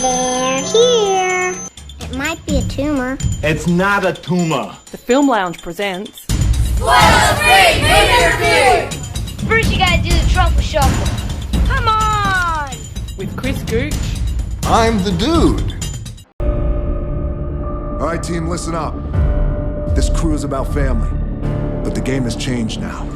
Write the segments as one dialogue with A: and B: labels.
A: They're here. It might be a tumor.
B: It's not a tumor.
C: The Film Lounge presents...
D: Spoiler Free Movie Review!
E: First you gotta do the truffle shuffle. Come on!
C: with Chris Gooch.
F: I'm the dude. All right, team, listen up. This crew is about family, but the game has changed now.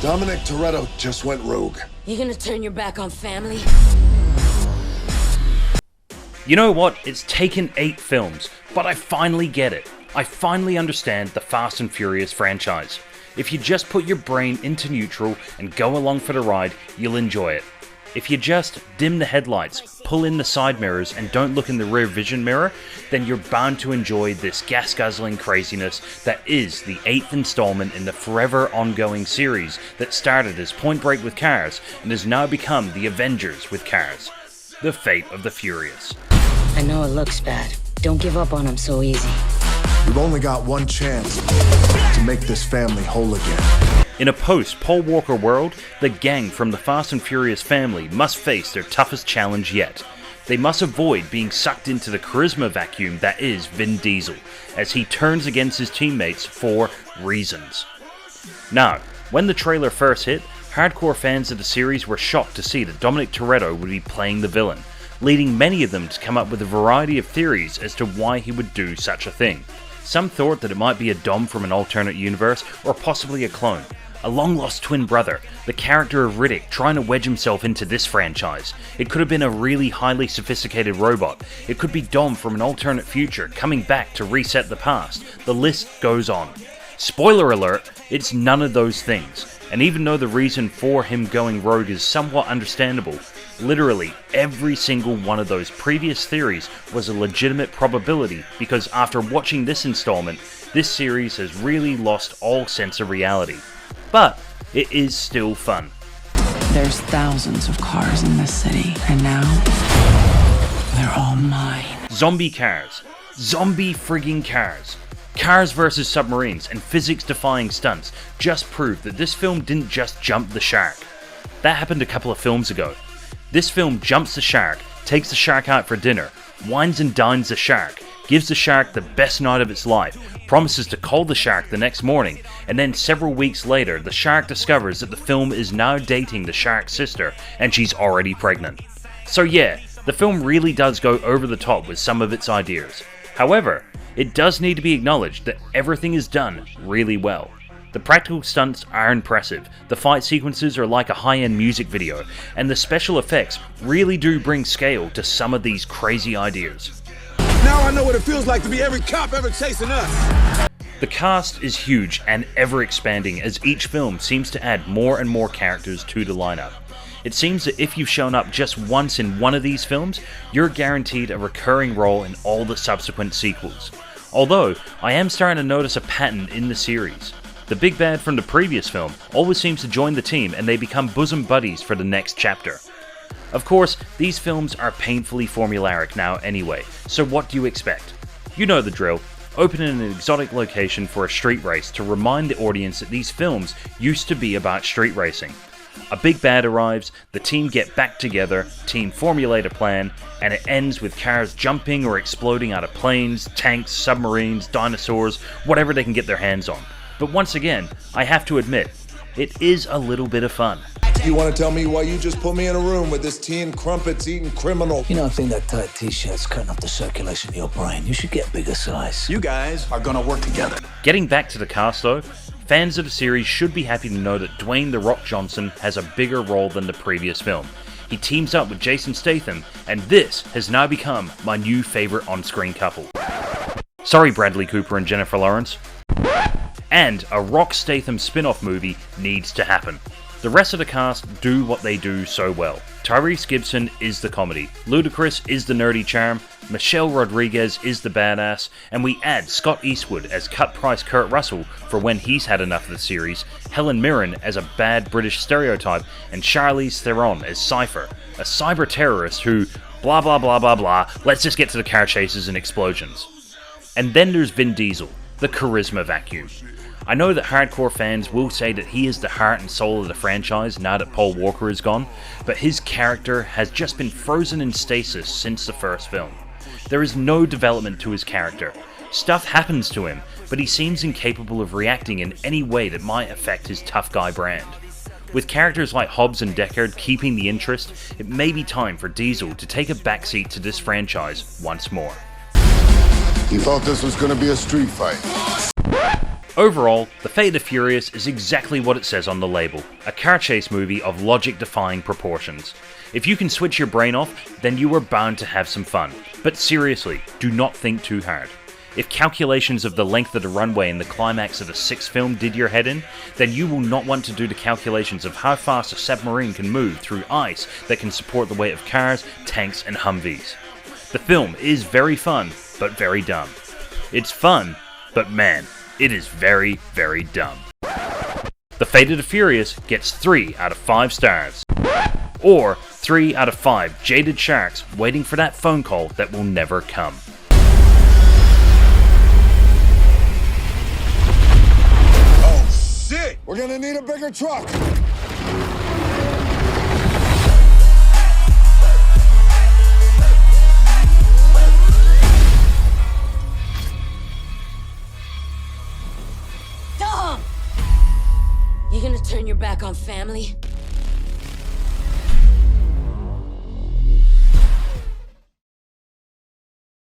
F: Dominic Toretto just went rogue.
D: You gonna turn your back on family?
G: You know what? It's taken 8 films, but I finally get it. I finally understand the Fast and Furious franchise. If you just put your brain into neutral and go along for the ride, you'll enjoy it. If you just dim the headlights, pull in the side mirrors, and don't look in the rear vision mirror, then you're bound to enjoy this gas-guzzling craziness that is the 8th installment in the forever ongoing series that started as Point Break with cars and has now become the Avengers with cars. The fate of the Furious.
D: I know it looks bad. Don't give up on them so easy.
F: We've only got one chance to make this family whole again.
G: In a post-Paul Walker world, the gang from the Fast and Furious family must face their toughest challenge yet. They must avoid being sucked into the charisma vacuum that is Vin Diesel, as he turns against his teammates for reasons. Now, when the trailer first hit, hardcore fans of the series were shocked to see that Dominic Toretto would be playing the villain, leading many of them to come up with a variety of theories as to why he would do such a thing. Some thought that it might be a Dom from an alternate universe, or possibly a clone. A long-lost twin brother, the character of Riddick trying to wedge himself into this franchise. It could have been a really highly sophisticated robot. It could be Dom from an alternate future coming back to reset the past. The list goes on. Spoiler alert, it's none of those things. And even though the reason for him going rogue is somewhat understandable, literally every single one of those previous theories was a legitimate probability, because after watching this installment, this series has really lost all sense of reality. But it is still fun.
H: There's thousands of cars in this city, and now they're all mine.
G: Zombie cars. Zombie frigging cars. Cars versus submarines and physics-defying stunts just prove that this film didn't just jump the shark. That happened a couple of films ago. This film jumps the shark, takes the shark out for dinner, wines and dines the shark, gives the shark the best night of its life, promises to call the shark the next morning, and then several weeks later the shark discovers that the film is now dating the shark's sister and she's already pregnant. So yeah, the film really does go over the top with some of its ideas. However, it does need to be acknowledged that everything is done really well. The practical stunts are impressive, the fight sequences are like a high-end music video, and the special effects really do bring scale to some of these crazy ideas.
B: Now I know what it feels like to be every cop ever chasing us.
G: The cast is huge and ever-expanding as each film seems to add more and more characters to the lineup. It seems that if you've shown up just once in one of these films, you're guaranteed a recurring role in all the subsequent sequels. Although, I am starting to notice a pattern in the series. The big bad from the previous film always seems to join the team and they become bosom buddies for the next chapter. Of course, these films are painfully formulaic now anyway, so what do you expect? You know the drill. Open in an exotic location for a street race to remind the audience that these films used to be about street racing. A big bad arrives, the team get back together, team formulate a plan, and it ends with cars jumping or exploding out of planes, tanks, submarines, dinosaurs, whatever they can get their hands on. But once again, I have to admit, it is a little bit of fun.
F: You want to tell me why you just put me in a room with this tea and crumpets eating criminal?
I: You know, I think that tight t-shirt's cutting off the circulation of your brain. You should get bigger size.
B: You guys are gonna work together.
G: Getting back to the cast though, fans of the series should be happy to know that Dwayne "The Rock" Johnson has a bigger role than the previous film. He teams up with Jason Statham, and this has now become my new favourite on-screen couple. Sorry Bradley Cooper and Jennifer Lawrence. And a Rock Statham spin-off movie needs to happen. The rest of the cast do what they do so well. Tyrese Gibson is the comedy, Ludacris is the nerdy charm, Michelle Rodriguez is the badass, and we add Scott Eastwood as cut-price Kurt Russell for when he's had enough of the series, Helen Mirren as a bad British stereotype, and Charlize Theron as Cypher, a cyber terrorist who blah blah blah blah blah, let's just get to the car chases and explosions. And then there's Vin Diesel, the charisma vacuum. I know that hardcore fans will say that he is the heart and soul of the franchise now that Paul Walker is gone, but his character has just been frozen in stasis since the first film. There is no development to his character. Stuff happens to him, but he seems incapable of reacting in any way that might affect his tough guy brand. With characters like Hobbs and Deckard keeping the interest, it may be time for Diesel to take a backseat to this franchise once more.
B: You thought this was gonna be a street fight.
G: Overall, The Fate of the Furious is exactly what it says on the label, a car chase movie of logic-defying proportions. If you can switch your brain off, then you are bound to have some fun. But seriously, do not think too hard. If calculations of the length of the runway in the climax of the sixth film did your head in, then you will not want to do the calculations of how fast a submarine can move through ice that can support the weight of cars, tanks, and Humvees. The film is very fun, but very dumb. It's fun, but man, it is very, very dumb. The Fate of the Furious gets 3 out of 5 stars. Or 3 out of 5 jaded sharks waiting for that phone call that will never come.
B: Shit! We're gonna need a bigger truck!
D: Dom! You gonna turn your back on family?